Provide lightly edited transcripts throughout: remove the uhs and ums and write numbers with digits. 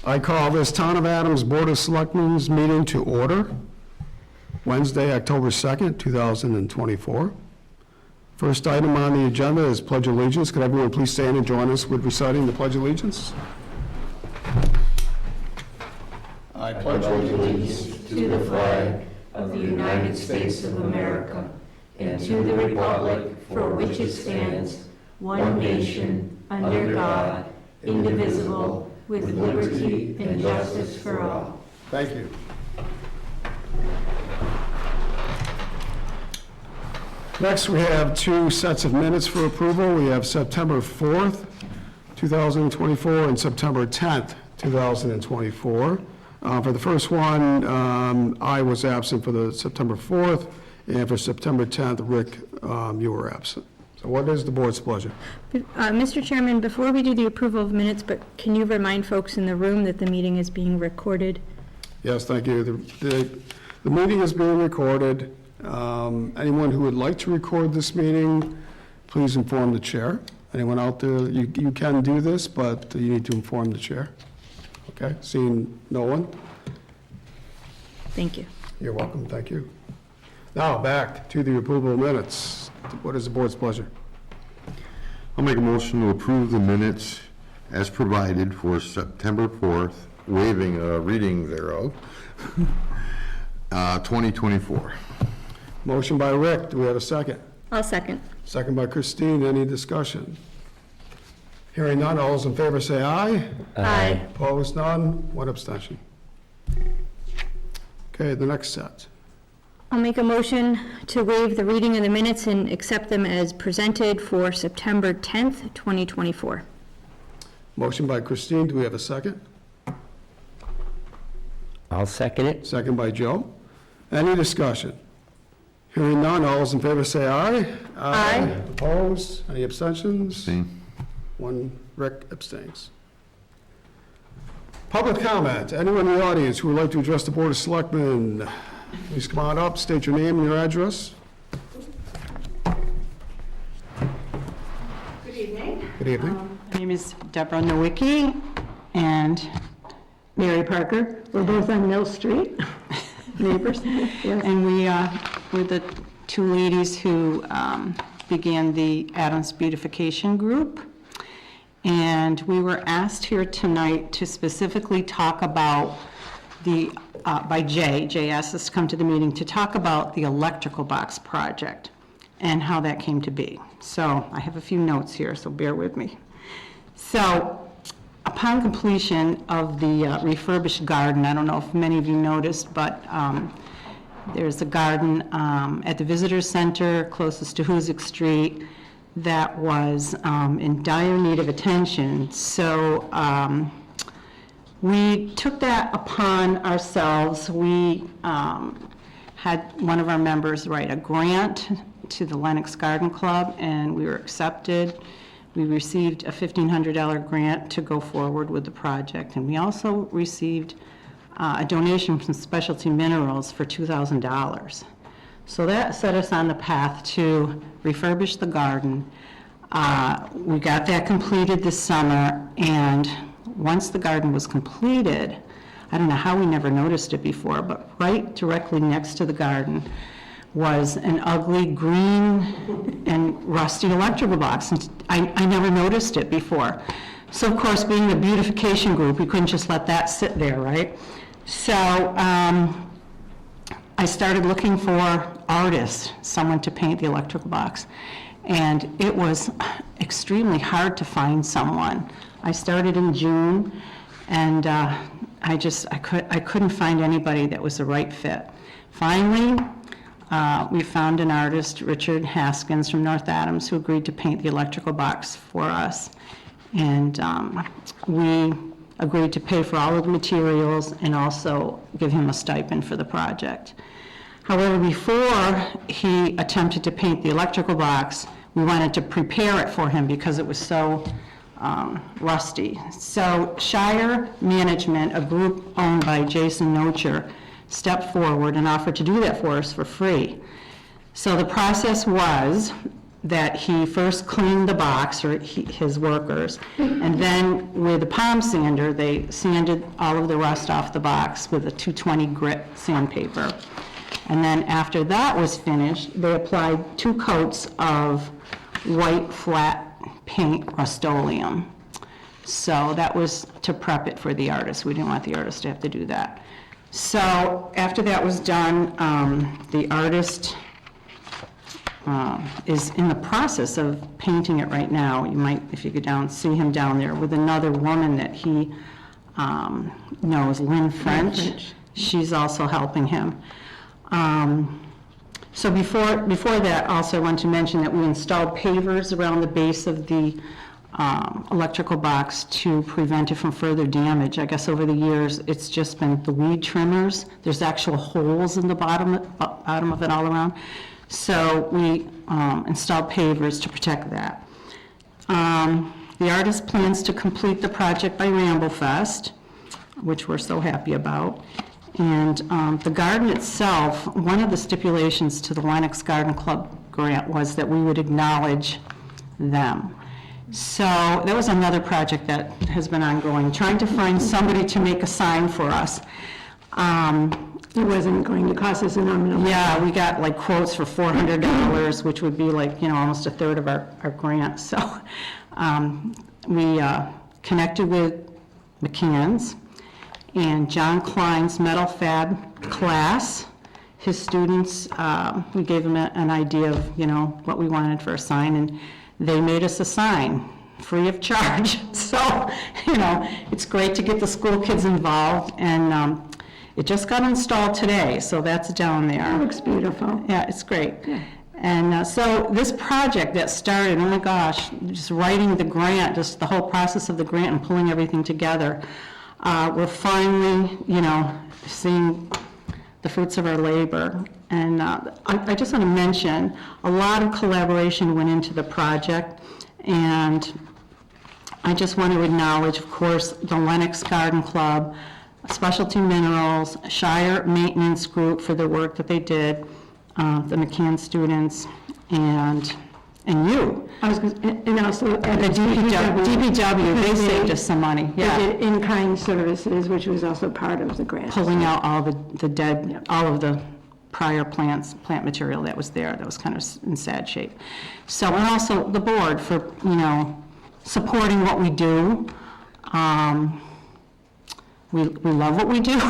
I call this Town of Adams Board of Selectmen's meeting to order, Wednesday, October 2nd, 2024. First item on the agenda is Pledge of Allegiance. Could everyone please stand and join us with reciting the Pledge of Allegiance? I pledge allegiance to the flag of the United States of America and to the republic for which it stands, one nation, under God, indivisible, with liberty and justice for all. Thank you. Next, we have two sets of minutes for approval. We have September 4th, 2024, and September 10th, 2024. For the first one, I was absent for the September 4th, and for September 10th, Rick, you were absent. So what is the board's pleasure? Mr. Chairman, before we do the approval of minutes, but can you remind folks in the room that the meeting is being recorded? Yes, thank you. The meeting is being recorded. Anyone who would like to record this meeting, please inform the chair. Anyone out there, you can do this, but you need to inform the chair. Okay, seeing no one? Thank you. You're welcome, thank you. Now, back to the approval of minutes. What is the board's pleasure? I'll make a motion to approve the minutes as provided for September 4th, waiving a reading thereof, 2024. Motion by Rick, do we have a second? I'll second. Second by Christine, any discussion? Hearing none, all those in favor say aye. Aye. Opposed, none, one abstention. Okay, the next set. I'll make a motion to waive the reading of the minutes and accept them as presented for September 10th, 2024. Motion by Christine, do we have a second? I'll second it. Second by Joe. Any discussion? Hearing none, all those in favor say aye. Aye. Opposed, any abstentions? Abstain. One, Rick abstains. Public comment. Anyone in the audience who would like to address the Board of Selectmen, please come on up, state your name and your address. Good evening. Good evening. My name is Deborah Nowicki and Mary Parker. We're both on Mill Street, neighbors. Yes. And we're the two ladies who began the Adams Beautification Group. And we were asked here tonight to specifically talk about by Jay asked us to come to the meeting to talk about the electrical box project and how that came to be. So I have a few notes here, so bear with me. So upon completion of the refurbished garden, I don't know if many of you noticed, but there's a garden at the Visitor Center closest to Hoosick Street that was in dire need of attention. So we took that upon ourselves. We had one of our members write a grant to the Lenox Garden Club, and we were accepted. We received a $1,500 grant to go forward with the project, and we also received a donation from Specialty Minerals for $2,000. So that set us on the path to refurbish the garden. We got that completed this summer, and once the garden was completed, I don't know how we never noticed it before, but right directly next to the garden was an ugly green and rusty electrical box. And I never noticed it before. So of course, being a beautification group, we couldn't just let that sit there, right? So I started looking for artists, someone to paint the electrical box. And it was extremely hard to find someone. I started in June, and I couldn't find anybody that was the right fit. Finally, we found an artist, Richard Haskins from North Adams, who agreed to paint the electrical box for us. And we agreed to pay for all of the materials and also give him a stipend for the project. However, before he attempted to paint the electrical box, we wanted to prepare it for him because it was so rusty. So Shire Management, a group owned by Jason Nocher, stepped forward and offered to do that for us for free. So the process was that he first cleaned the box, or his workers, and then with a palm sander, they sanded all of the rust off the box with a 220 grit sandpaper. And then after that was finished, they applied 2 coats of white flat paint Rust-Oleum. So that was to prep it for the artist. We didn't want the artist to have to do that. So after that was done, the artist is in the process of painting it right now. You might, if you go down, see him down there with another woman that he knows, Lynn French. She's also helping him. So before that, also I want to mention that we installed pavers around the base of the electrical box to prevent it from further damage. I guess over the years, it's just been the weed trimmers. There's actual holes in the bottom of it all around. So we installed pavers to protect that. The artist plans to complete the project by Ramblefest, which we're so happy about. And the garden itself, one of the stipulations to the Lennox Garden Club grant was that we would acknowledge them. So that was another project that has been ongoing, trying to find somebody to make a sign for us. It wasn't going to cost us an arm and a leg. Yeah, we got like quotes for $400, which would be like, almost a third of our grant. So we connected with McCann's and John Klein's metal fab class. His students, we gave them an idea of, what we wanted for a sign, and they made us a sign free of charge. So, it's great to get the school kids involved, and it just got installed today, so that's down there. It looks beautiful. Yeah, it's great. Yeah. And so this project that started, oh my gosh, just writing the grant, just the whole process of the grant and pulling everything together, we're finally, seeing the fruits of our labor. And I just want to mention, a lot of collaboration went into the project, and I just want to acknowledge, of course, the Lennox Garden Club, Specialty Minerals, Shire Maintenance Group for the work that they did, the McCann students, and you. I was going to, and also at The DPW, they saved us some money, They yeah. did in-kind services, which was also part of the grant. Pulling out all the dead, all of the prior plant material that was there, that was kind of in sad shape. So, and also the board for, supporting what we do. We love what we do.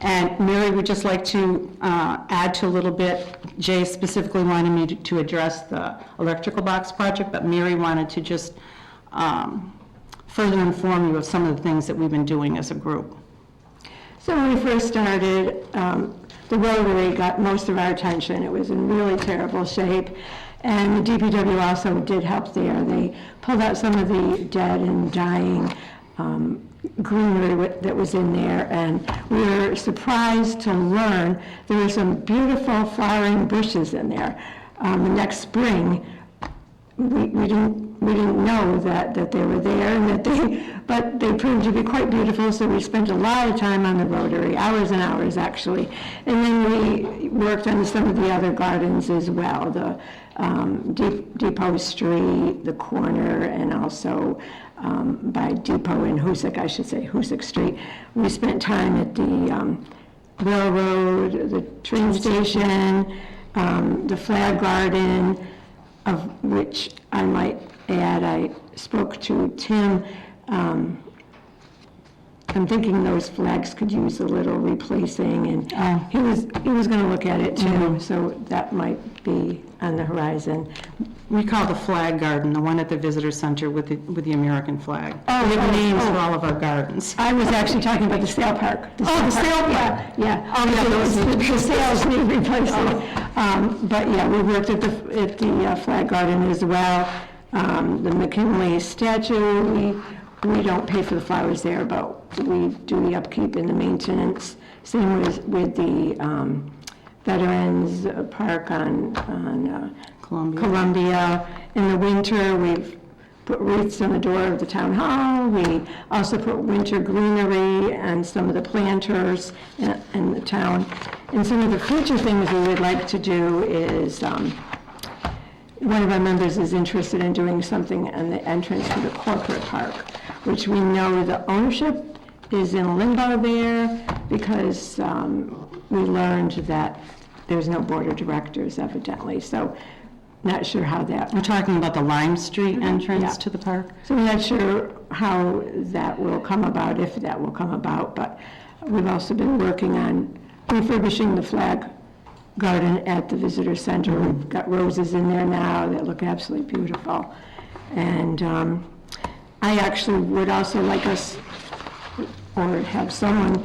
And Mary would just like to add to a little bit. Jay specifically wanted me to address the electrical box project, but Mary wanted to just further inform you of some of the things that we've been doing as a group. So when we first started, the Rotary got most of our attention. It was in really terrible shape. And the DPW also did help there. They pulled out some of the dead and dying greenery that was in there, and we were surprised to learn there were some beautiful flowering bushes in there. The next spring, we didn't know that they were there, and but they proved to be quite beautiful. So we spent a lot of time on the Rotary, hours and hours actually, and then we worked on some of the other gardens as well, the Depot Street, the corner, and also by Depot and Hoosick, I should say, Hoosick Street. We spent time at the railroad, the train station, the Flag Garden, of which I might add, I spoke to Tim. I'm thinking those flags could use a little replacing, and he was going to look at it too, so that might be on the horizon. We call the Flag Garden, the one at the Visitor Center with the American flag. Oh, We have oh, names oh. for all of our gardens. I was actually talking about the sail park. the sail park. Yeah. Oh, yeah, those need to be The sails need replacing. But yeah, we worked at the Flag Garden as well. The McKinley statue, we don't pay for the flowers there, but we do the upkeep and the maintenance. Same with the Veterans Park on Columbia. In the winter, we've put wreaths on the door of the town hall. We also put winter greenery and some of the planters in the town. And some of the future things we would like to do is one of our members is interested in doing something on the entrance to the corporate park, which we know the ownership is in limbo there because we learned that there's no board of directors evidently, so not sure how that, We're talking about the Lime Street Yeah. entrance to the park? so we're not sure how that will come about, if that will come about, but we've also been working on refurbishing the flag garden at the visitor center. We've got roses in there now that look absolutely beautiful. And I actually would also like us, or have someone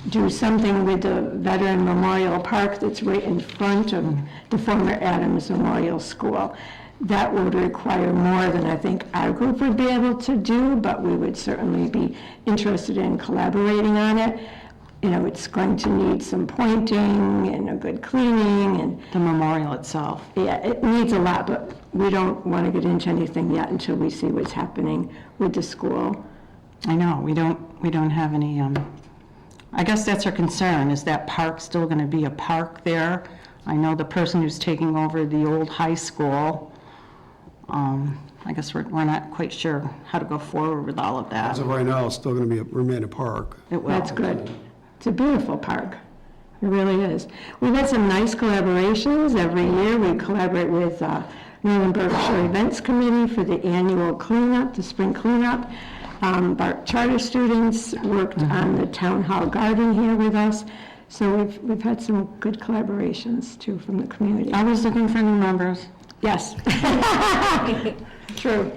do something with the Veteran Memorial Park that's right in front of the former Adams Memorial School. That would require more than I think our group would be able to do, but we would certainly be interested in collaborating on it. You know, it's going to need some pointing and a good cleaning, and, The memorial itself. yeah, it needs a lot, but we don't want to get into anything yet until we see what's happening with the school. I know, we don't have any, I guess that's our concern, is that park still going to be a park there? I know the person who's taking over the old high school, I guess we're not quite sure how to go forward with all of that. As of right now, it's still going to remain a park. It will. That's good. It's a beautiful park. It really is. We've had some nice collaborations every year. We collaborate with Northern Berkshire Events Committee for the annual cleanup, the spring cleanup. Our charter students worked on the town hall garden here with us. So we've had some good collaborations too from the community. Always looking for new members. Yes. True.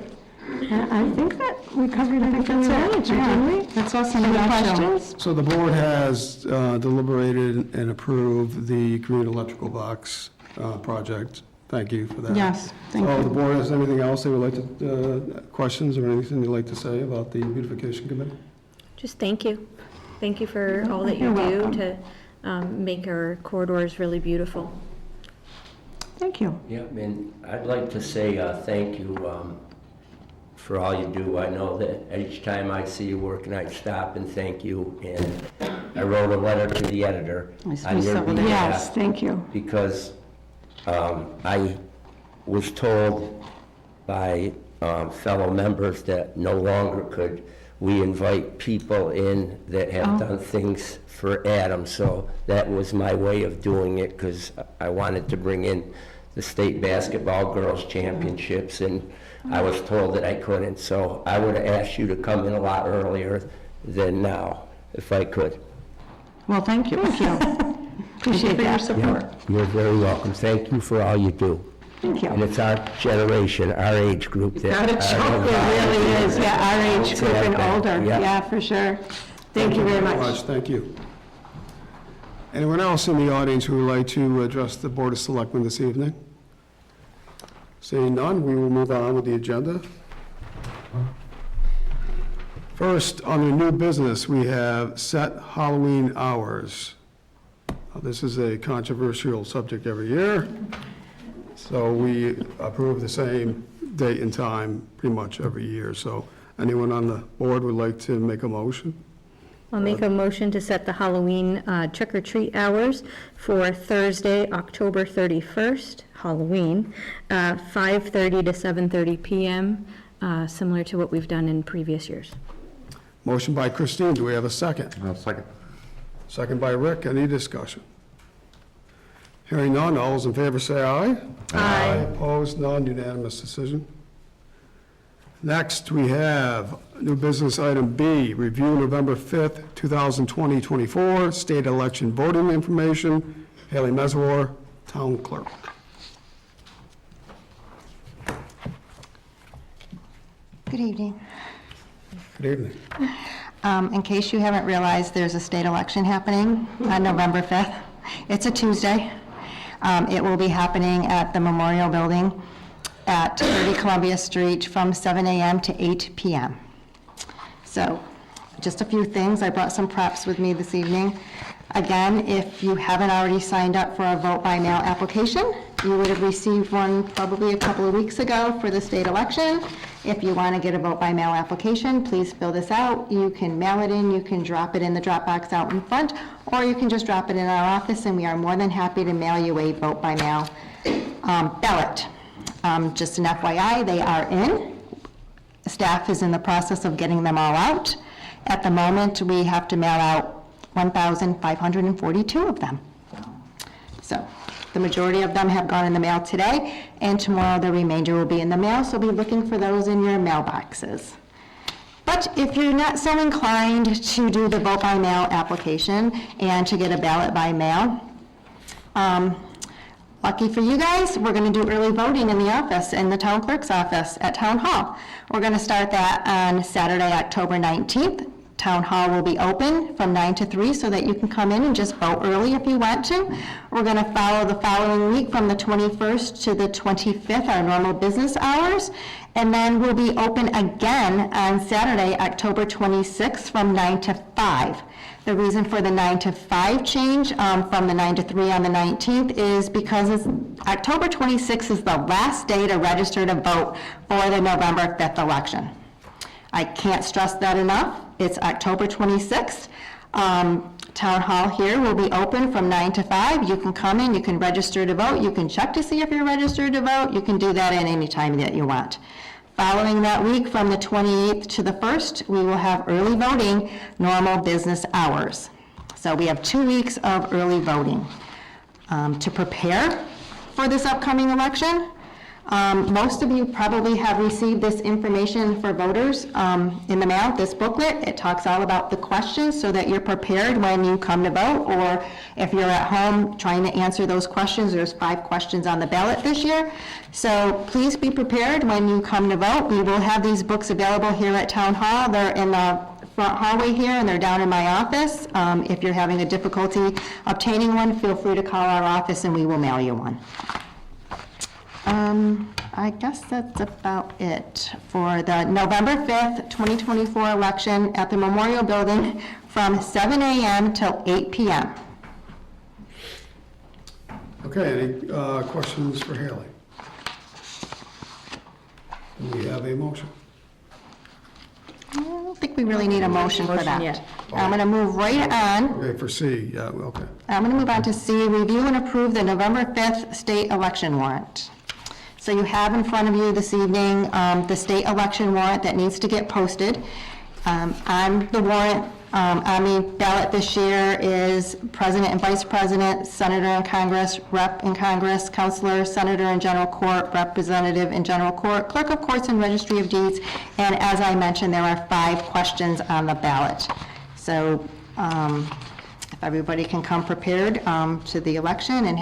I think that we covered everything we wanted to, didn't we? That's awesome. Any Gotcha. questions? So the board has deliberated and approved the community electrical box project. Thank you for that. Yes, thank So you. the board has anything else they would like to, questions or anything you'd like to say about the beautification committee? Just thank you. Thank you for all that you You're do welcome. to make our corridors really beautiful. Thank you. Yeah, and I'd like to say thank you for all you do. I know that each time I see you working, I stop and thank you. And I wrote a letter to the editor Nice to on meet your someone. Yes, behalf thank you. because I was told by fellow members that no longer could we invite people in that have done things for Adam. So that was my way of doing it because I wanted to bring in the state basketball girls championships, and I was told that I couldn't. So I would have asked you to come in a lot earlier than now, if I could. Well, thank you. Thank you. Appreciate For your that. support. You're very welcome. Thank you for all you do. Thank And you. it's our generation, our age group that. It really is, yeah, our age group and older, Yeah. yeah, for sure. Thank you very much. Thank you. Anyone else in the audience who would like to address the Board of Selectmen this evening? Seeing none, we will move on with the agenda. First, on the new business, we have set Halloween hours. This is a controversial subject every year, so we approve the same date and time pretty much every year. So anyone on the board would like to make a motion? I'll make a motion to set the Halloween trick or treat hours for Thursday, October 31st, Halloween, 5:30 to 7:30 p.m., similar to what we've done in previous years. Motion by Christine, do we have a second? Second. Second by Rick, any discussion? Hearing none, all those in favor say aye. Aye. Opposed, none, unanimous decision. Next, we have new business item B, review November 5th, 2020-24, state election voting information. Haley Meswar, Town Clerk. Good evening. Good evening. In case you haven't realized, there's a state election happening on November 5th. It's a Tuesday. It will be happening at the Memorial Building at 30 Columbia Street from 7 a.m. to 8 p.m. So, just a few things. I brought some props with me this evening. Again, if you haven't already signed up for a vote-by-mail application, you would have received one probably a couple of weeks ago for the state election. If you want to get a vote-by-mail application, please fill this out. You can mail it in, you can drop it in the drop box out in front, or you can just drop it in our office, and we are more than happy to mail you a vote-by-mail ballot. Just an FYI, they are in. Staff is in the process of getting them all out. At the moment, we have to mail out 1,542 of them. So the majority of them have gone in the mail today, and tomorrow the remainder will be in the mail, so be looking for those in your mailboxes. But if you're not so inclined to do the vote by mail application and to get a ballot by mail, lucky for you guys, we're going to do early voting in the office, in the town clerk's office at Town Hall. We're going to start that on Saturday, October 19th. Town Hall will be open from 9 to 3 so that you can come in and just vote early if you want to. We're going to follow the following week from the 21st to the 25th, our normal business hours. And then we'll be open again on Saturday, October 26th from 9 to 5. The reason for the 9 to 5 change from the 9 to 3 on the 19th is because October 26th is the last day to register to vote for the November 5th election. I can't stress that enough. It's October 26th. Town Hall here will be open from 9 to 5. You can come in, you can register to vote, you can check to see if you're registered to vote. You can do that at any time that you want. Following that week, from the 28th to the 1st, we will have early voting, normal business hours. So we have 2 weeks of early voting. To prepare for this upcoming election, most of you probably have received this information for voters in the mail, this booklet. It talks all about the questions so that you're prepared when you come to vote, or if you're at home trying to answer those questions. There's 5 questions on the ballot this year. So please be prepared when you come to vote. We will have these books available here at Town Hall. They're in the front hallway here, and they're down in my office. If you're having a difficulty obtaining one, feel free to call our office and we will mail you one. I guess that's about it for the November 5th, 2024 election at the Memorial Building from 7 a.m. till 8 p.m. Okay, any questions for Haley? Do we have a motion? I don't think we really need a motion for Motion that. yet. I'm going to move right on. Okay, for C, yeah, okay. I'm going to move on to C, review and approve the November 5th state election warrant. So you have in front of you this evening the state election warrant that needs to get posted. On the warrant, on the ballot this year is President and Vice President, Senator in Congress, Rep in Congress, Counselor, Senator in General Court, Representative in General Court, Clerk of Courts and Registry of Deeds, and as I mentioned, there are 5 questions on the ballot. So if everybody can come prepared to the election and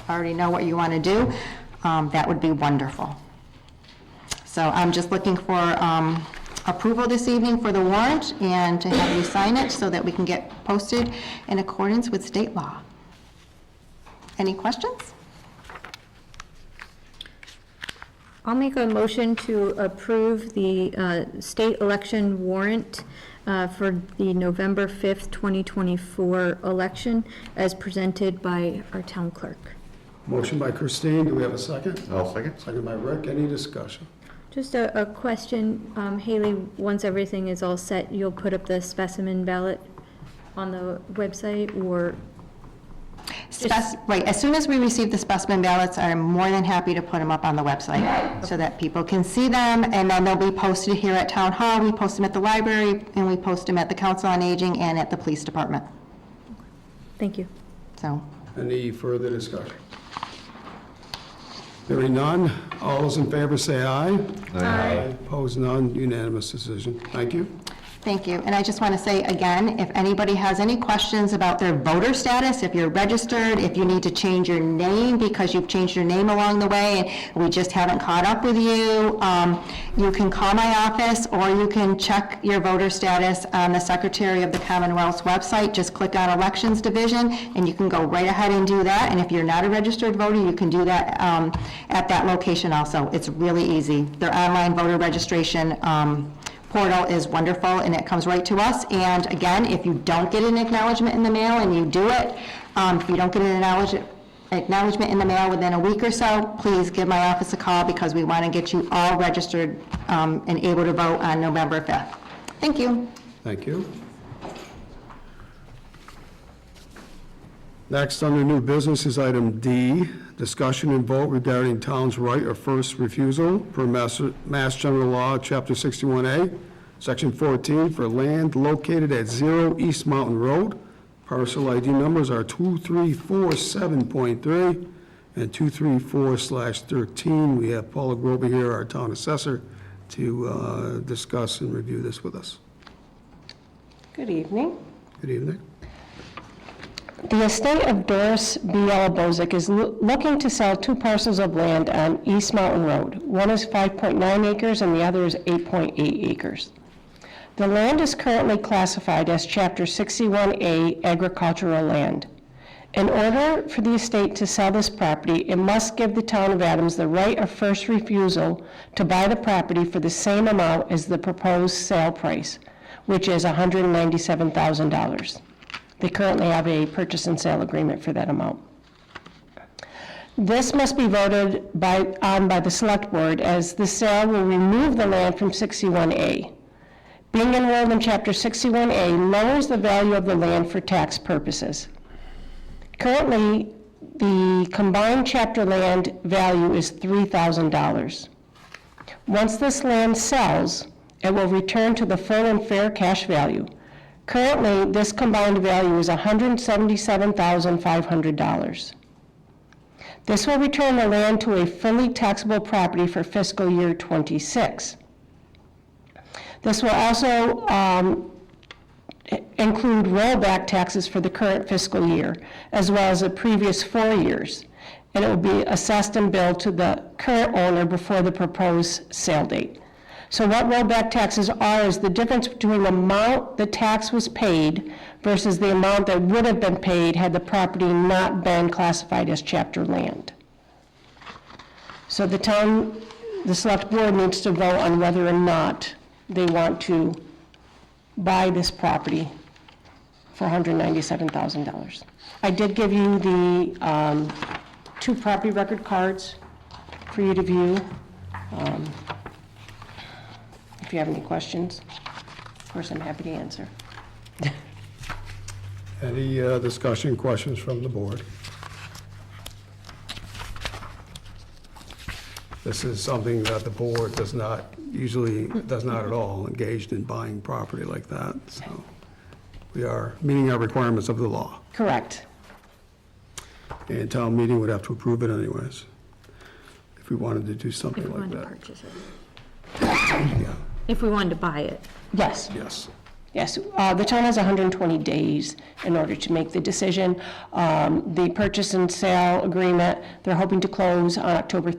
already know what you want to do, that would be wonderful. So I'm just looking for approval this evening for the warrant and to have you sign it so that we can get posted in accordance with state law. Any questions? I'll make a motion to approve the state election warrant for the November 5th, 2024 election as presented by our town clerk. Motion by Christine, do we have a second? I'll second. Second by Rick, any discussion? Just a question, Haley, once everything is all set, you'll put up the specimen ballot on the website, or? Right, as soon as we receive the specimen ballots, I'm more than happy to put them up on the website so that people can see them, and then they'll be posted here at Town Hall. We post them at the library, and we post them at the Council on Aging and at the Police Department. Thank you. So, Any further discussion? Hearing none, all those in favor say aye. Aye. Opposed, none, unanimous decision. Thank you. thank you. And I just want to say again, if anybody has any questions about their voter status, if you're registered, if you need to change your name because you've changed your name along the way and we just haven't caught up with you, you can call my office or you can check your voter status on the Secretary of the Commonwealth's website. Just click on Elections Division and you can go right ahead and do that. And if you're not a registered voter, you can do that at that location also. It's really easy. Their online voter registration portal is wonderful, and it comes right to us. And again, if you don't get an acknowledgement in the mail and you do it, if you don't get an acknowledgement in the mail within a week or so, please give my office a call because we want to get you all registered and able to vote on November 5th. Thank you. Thank you. Next, under new business is item D, discussion and vote regarding town's right of first refusal per Mass General Law, Chapter 61A, Section 14, for land located at 0 East Mountain Road. Parcel ID numbers are 2347.3 and 234/13. We have Paula Grover here, our town assessor, to discuss and review this with us. Good evening. Good evening. The estate of Doris B. Bozick is looking to sell 2 parcels of land on East Mountain Road. One is 5.9 acres and the other is 8.8 acres. The land is currently classified as Chapter 61A agricultural land. In order for the estate to sell this property, it must give the town of Adams the right of first refusal to buy the property for the same amount as the proposed sale price, which is $197,000. They currently have a purchase and sale agreement for that amount. This must be voted on by the select board, as the sale will remove the land from 61A. Being enrolled in Chapter 61A lowers the value of the land for tax purposes. Currently, the combined chapter land value is $3,000. Once this land sells, it will return to the full and fair cash value. Currently, this combined value is $177,500. This will return the land to a fully taxable property for fiscal year '26. This will also include rollback taxes for the current fiscal year, as well as the previous 4 years, and it will be assessed and billed to the current owner before the proposed sale date. So what rollback taxes are is the difference between the amount the tax was paid versus the amount that would have been paid had the property not been classified as chapter land. So the select board needs to vote on whether or not they want to buy this property for $197,000. I did give you the 2 property record cards for you to view. If you have any questions, of course, I'm happy to answer. Any discussion, questions from the board? This is something that the board does not at all engaged in buying property like that, so we are meeting our requirements of the law. Correct. And town meeting would have to approve it anyways, if we wanted to do something If we like wanted to that. purchase it. Yeah, If we wanted to buy it. Yes. yes. Yes, the town has 120 days in order to make the decision. The purchase and sale agreement, they're hoping to close on October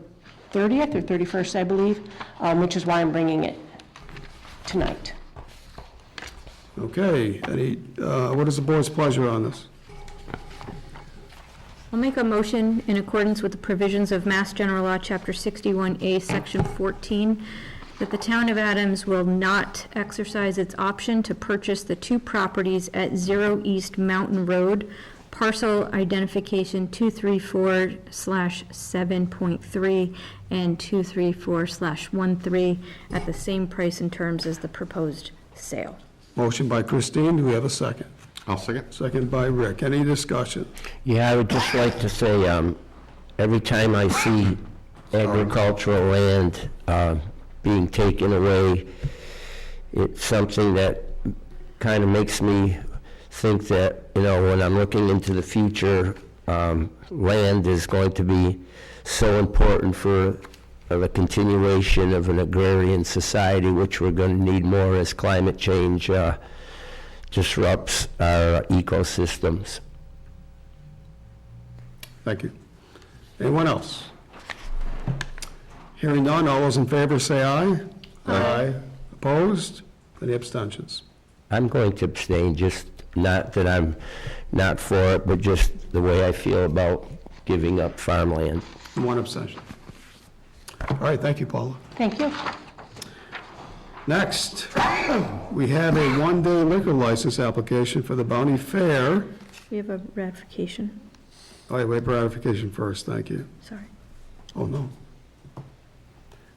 30th or 31st, I believe, which is why I'm bringing it tonight. Okay, what is the board's pleasure on this? I'll make a motion in accordance with the provisions of Mass General Law, Chapter 61A, Section 14, that the town of Adams will not exercise its option to purchase the 2 properties at 0 East Mountain Road, parcel identification 234/7.3 and 234/13, at the same price and terms as the proposed sale. Motion by Christine, do we have a second? I'll second. Second by Rick, any discussion? Yeah, I would just like to say, every time I see agricultural land being taken away, it's something that kind of makes me think that, when I'm looking into the future, land is going to be so important for the continuation of an agrarian society, which we're going to need more as climate change disrupts our ecosystems. Thank you. Anyone else? Hearing none, all those in favor say aye. Aye. Opposed? Any abstentions? I'm going to abstain, just not that I'm not for it, but just the way I feel about giving up farmland. One abstention. All right, thank you, Paula. Thank you. Next, we have a one-day liquor license application for the Bounty Fair. We have a ratification, Oh, wait, ratification first, thank you. sorry. Oh, no.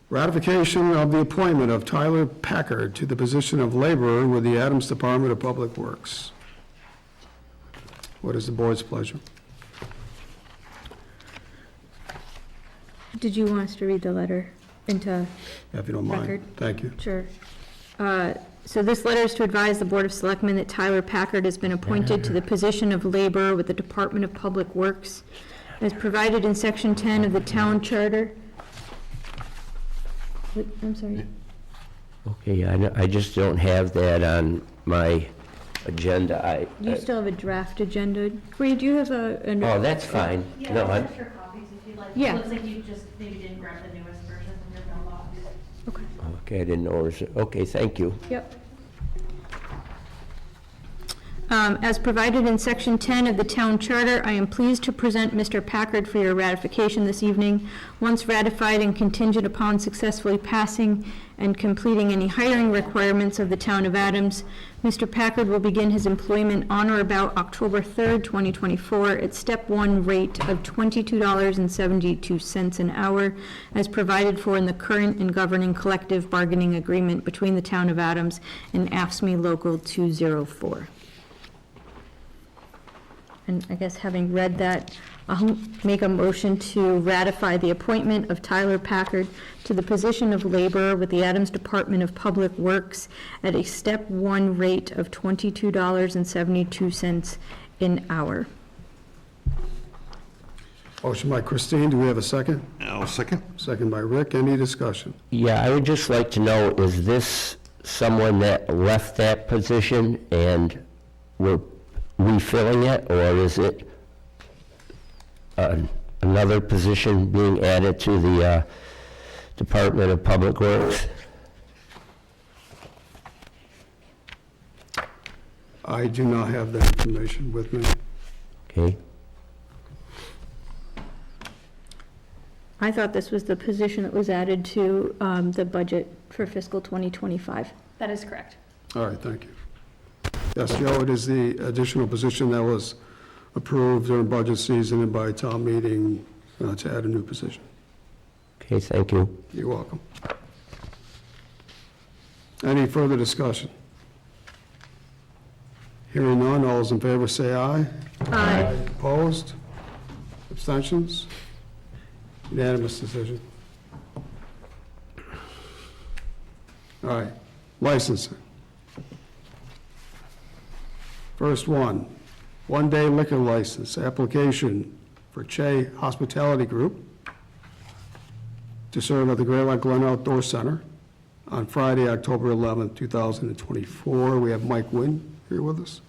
Ratification of the appointment of Tyler Packard to the position of laborer with the Adams Department of Public Works. What is the board's pleasure? Did you want us to read the letter into If you don't mind. record? Thank you. Sure. So this letter is to advise the Board of Selectmen that Tyler Packard has been appointed to the position of laborer with the Department of Public Works, as provided in Section 10 of the Town Charter. I'm sorry. Okay, I just don't have that on my agenda. You still have a draft agenda. Corey, do you have Oh, that's fine. Yeah, No, there's extra copies if you'd like. Yeah. It looks like you just maybe didn't grab the newest version from your mailbox. okay, I didn't know. Okay, thank you. Yep. As provided in Section 10 of the Town Charter, I am pleased to present Mr. Packard for your ratification this evening. Once ratified and contingent upon successfully passing and completing any hiring requirements of the Town of Adams, Mr. Packard will begin his employment on or about October 3rd, 2024, at Step 1 rate of $22.72 an hour, as provided for in the current and governing collective bargaining agreement between the Town of Adams and AFSCME Local 204. And I guess having read that, I'll make a motion to ratify the appointment of Tyler Packard to the position of laborer with the Adams Department of Public Works at a Step 1 rate of $22.72 an hour. Motion by Christine, do we have a second? I'll second. Second by Rick, any discussion? Yeah, I would just like to know, is this someone that left that position and we're refilling it, or is it another position being added to the Department of Public Works? I do not have that information with me. Okay, I thought this was the position that was added to the budget for fiscal 2025. That is correct. All right, thank you. Yes, Joe, it is the additional position that was approved during budget season and by town meeting to add a new position. okay, thank you. You're welcome. Any further discussion? Hearing none, all those in favor say aye. Aye. Opposed? Abstentions? Unanimous decision. All right, licensing. First one-day liquor license application for Che Hospitality Group to serve at the Great Lake Glen Outdoor Center on Friday, October 11th, 2024. We have Mike Wynn here with us.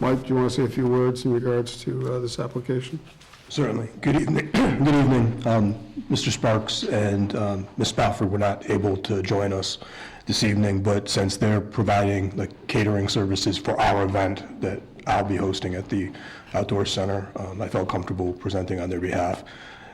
Mike, do you want to say a few words in regards to this application? Certainly. Good evening. Good evening. Mr. Sparks and Ms. Spafford were not able to join us this evening, but since they're providing the catering services for our event that I'll be hosting at the Outdoor Center, I felt comfortable presenting on their behalf.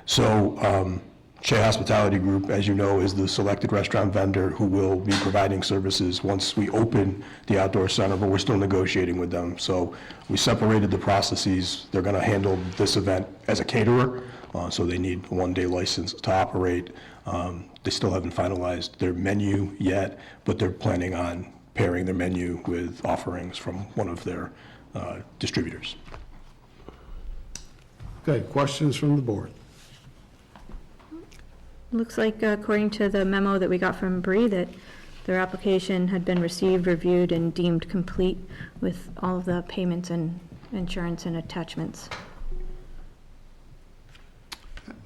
So Che Hospitality Group, as you know, is the selected restaurant vendor who will be providing services once we open the Outdoor Center, but we're still negotiating with them. So we separated the processes. They're going to handle this event as a caterer, so they need a one-day license to operate. They still haven't finalized their menu yet, but they're planning on pairing their menu with offerings from one of their distributors. Okay, questions from the board? Looks like, according to the memo that we got from Bree, that their application had been received, reviewed, and deemed complete with all of the payments and insurance and attachments.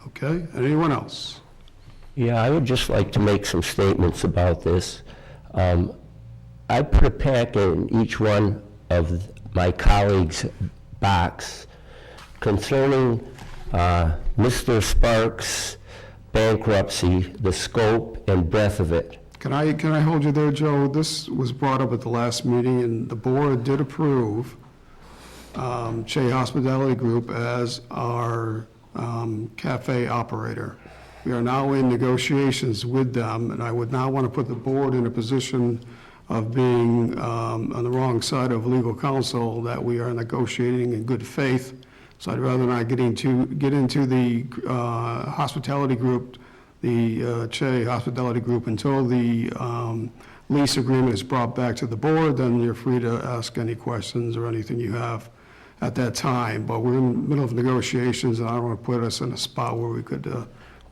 Okay, anyone else? Yeah, I would just like to make some statements about this. I put a packet in each one of my colleagues' box concerning Mr. Sparks' bankruptcy, the scope and breadth of it. Can I hold you there, Joe? This was brought up at the last meeting, and the board did approve Che Hospitality Group as our cafe operator. We are now in negotiations with them, and I would not want to put the board in a position of being on the wrong side of legal counsel, that we are negotiating in good faith. So I'd rather not get into the hospitality group, the Che Hospitality Group, until the lease agreement is brought back to the board, then you're free to ask any questions or anything you have at that time. But we're in the middle of negotiations, and I don't want to put us in a spot where we could,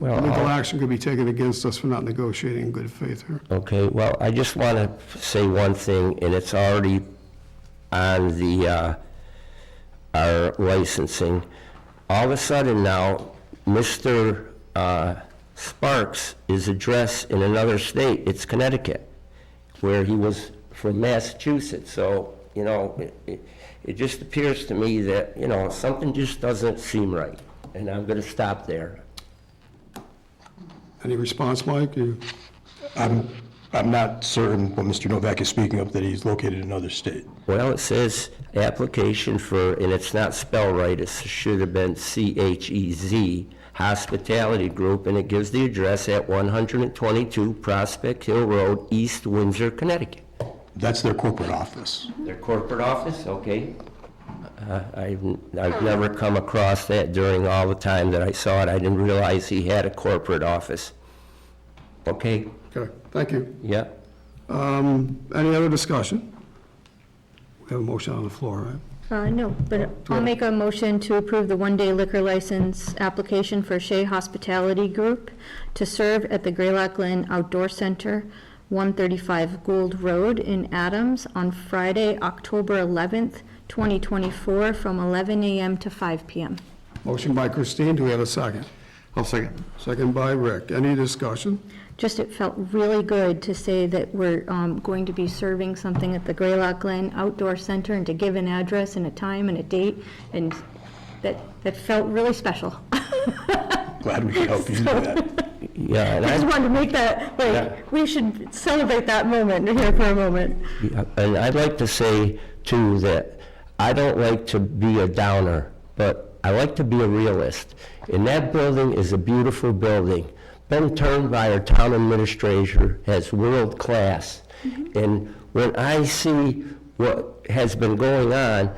legal action could be taken against us for not negotiating in good faith here. Okay, well, I just want to say one thing, and it's already on the, our licensing. All of a sudden now, Mr. Sparks is addressed in another state, it's Connecticut, where he was from Massachusetts. So, you know, it just appears to me that, you know, something just doesn't seem right, and I'm going to stop there. Any response, Mike? I'm not certain what Mr. Novak is speaking of, that he's located in another state. Well, it says application for, and it's not spelled right, it should have been CHEZ, Hospitality Group, and it gives the address at 122 Prospect Hill Road, East Windsor, Connecticut. That's their corporate office. Their corporate office, okay. I've never come across that during all the time that I saw it. I didn't realize he had a corporate office. Okay, Okay, thank you. yeah. Any other discussion? We have a motion on the floor, right? No, but I'll make a motion to approve the one-day liquor license application for Shea Hospitality Group to serve at the Greylock Glen Outdoor Center, 135 Gould Road in Adams on Friday, October 11th, 2024, from 11 a.m. to 5 p.m. Motion by Christine, do we have a second? I'll second. Second by Rick. Any discussion? Just, it felt really good to say that we're going to be serving something at the Greylock Glen Outdoor Center, and to give an address and a time and a date, and that felt really special. Glad we could help you do that. Yeah, and I just I, wanted to make that, like, we should celebrate that moment here for a moment. and I'd like to say, too, that I don't like to be a downer, but I like to be a realist. And that building is a beautiful building, been turned by our town administrator as world class. And when I see what has been going on,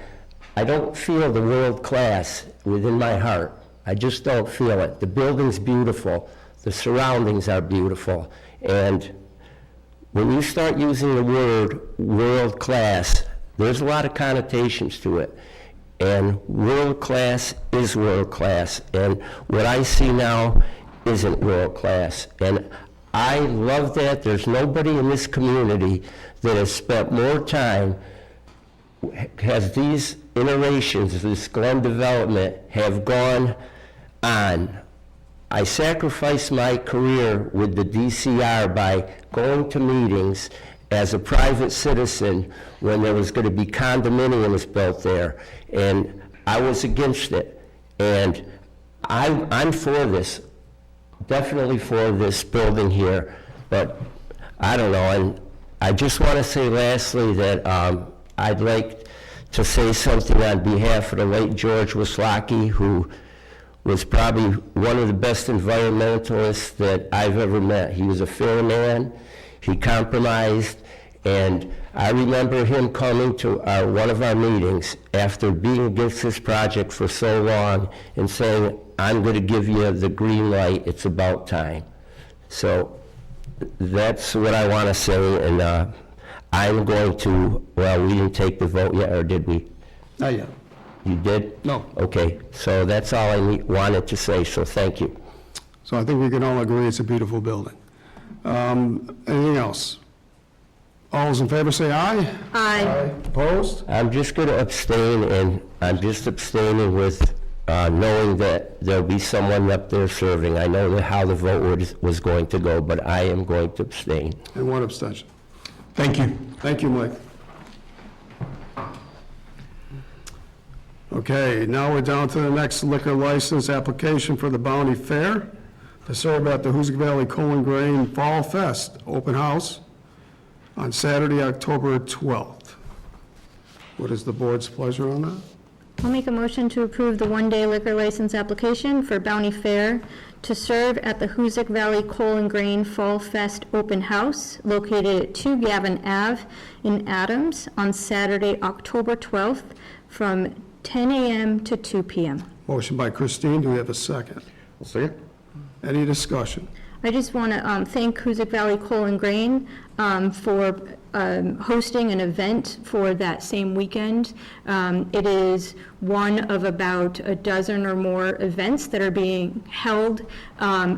I don't feel the world class within my heart. I just don't feel it. The building's beautiful, the surroundings are beautiful, and when you start using the word world class, there's a lot of connotations to it. And world class is world class, and what I see now isn't world class. And I love that. There's nobody in this community that has spent more time, has these iterations of this Glen development have gone on. I sacrificed my career with the DCR by going to meetings as a private citizen when there was going to be condominiums built there, and I was against it. And I'm for this, definitely for this building here, but I don't know. And I just want to say lastly that I'd like to say something on behalf of the late George Wislocki, who was probably one of the best environmentalists that I've ever met. He was a fair man, he compromised, and I remember him coming to one of our meetings after being against this project for so long and saying, I'm going to give you the green light, it's about time. So that's what I want to say, and I'm going to, well, we didn't take the vote yet, or did we? Not yet. You did? No. Okay, so that's all I wanted to say, so thank you. So I think we can all agree it's a beautiful building. Anything else? All those in favor say aye. Aye. Opposed? I'm just going to abstain, and I'm just abstaining with knowing that there'll be someone up there serving. I know how the vote was going to go, but I am going to abstain. And one abstention. Thank you. Thank you, Mike. Okay, now we're down to the next liquor license application for the Bounty Fair to serve at the Hoosick Valley Coal and Grain Fall Fest Open House on Saturday, October 12th. What is the board's pleasure on that? I'll make a motion to approve the one-day liquor license application for Bounty Fair to serve at the Hoosick Valley Coal and Grain Fall Fest Open House located at 2 Gavin Ave in Adams on Saturday, October 12th from 10 a.m. to 2 p.m. Motion by Christine, do we have a second? I'll second. Any discussion? I just want to thank Hoosick Valley Coal and Grain for hosting an event for that same weekend. It is one of about a dozen or more events that are being held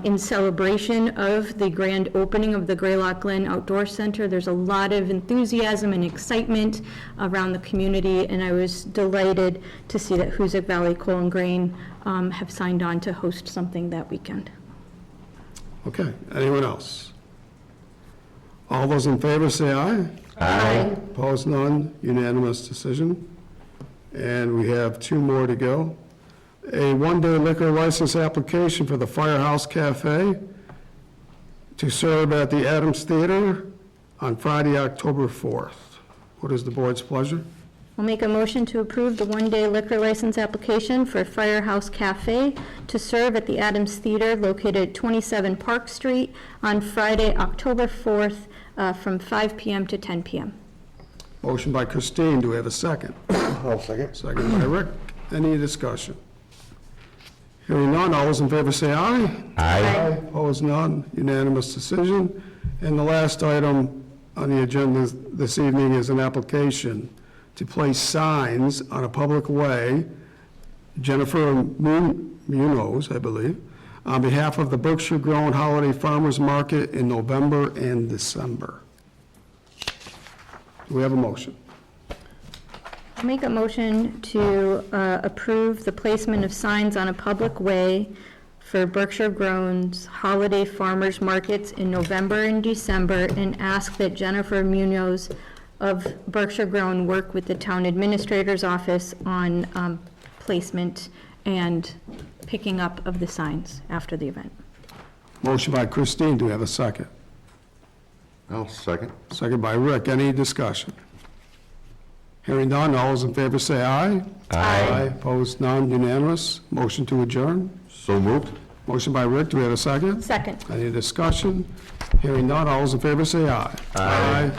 in celebration of the grand opening of the Greylock Glen Outdoor Center. There's a lot of enthusiasm and excitement around the community, and I was delighted to see that Hoosick Valley Coal and Grain have signed on to host something that weekend. Okay, anyone else? All those in favor say aye. Aye. Opposed, none, unanimous decision. And we have two more to go. A one-day liquor license application for the Firehouse Cafe to serve at the Adams Theater on Friday, October 4th. What is the board's pleasure? I'll make a motion to approve the one-day liquor license application for Firehouse Cafe to serve at the Adams Theater located at 27 Park Street on Friday, October 4th, from 5 p.m. to 10 p.m. Motion by Christine, do we have a second? I'll second. Second by Rick. Any discussion? Hearing none, all those in favor say aye. Aye. Opposed, none, unanimous decision. And the last item on the agenda this evening is an application to place signs on a public way, Jennifer Munoz, I believe, on behalf of the Berkshire Grown Holiday Farmers Market in November and December. Do we have a motion? I'll make a motion to approve the placement of signs on a public way for Berkshire Grown's holiday farmers markets in November and December, and ask that Jennifer Munoz of Berkshire Grown work with the town administrator's office on placement and picking up of the signs after the event. Motion by Christine, do we have a second? I'll second. Second by Rick, any discussion? Hearing none, all those in favor say aye. Aye. Opposed, none, unanimous. Motion to adjourn. So moved. Motion by Rick, do we have a second? Second. Any discussion? Hearing none, all those in favor say aye. Aye.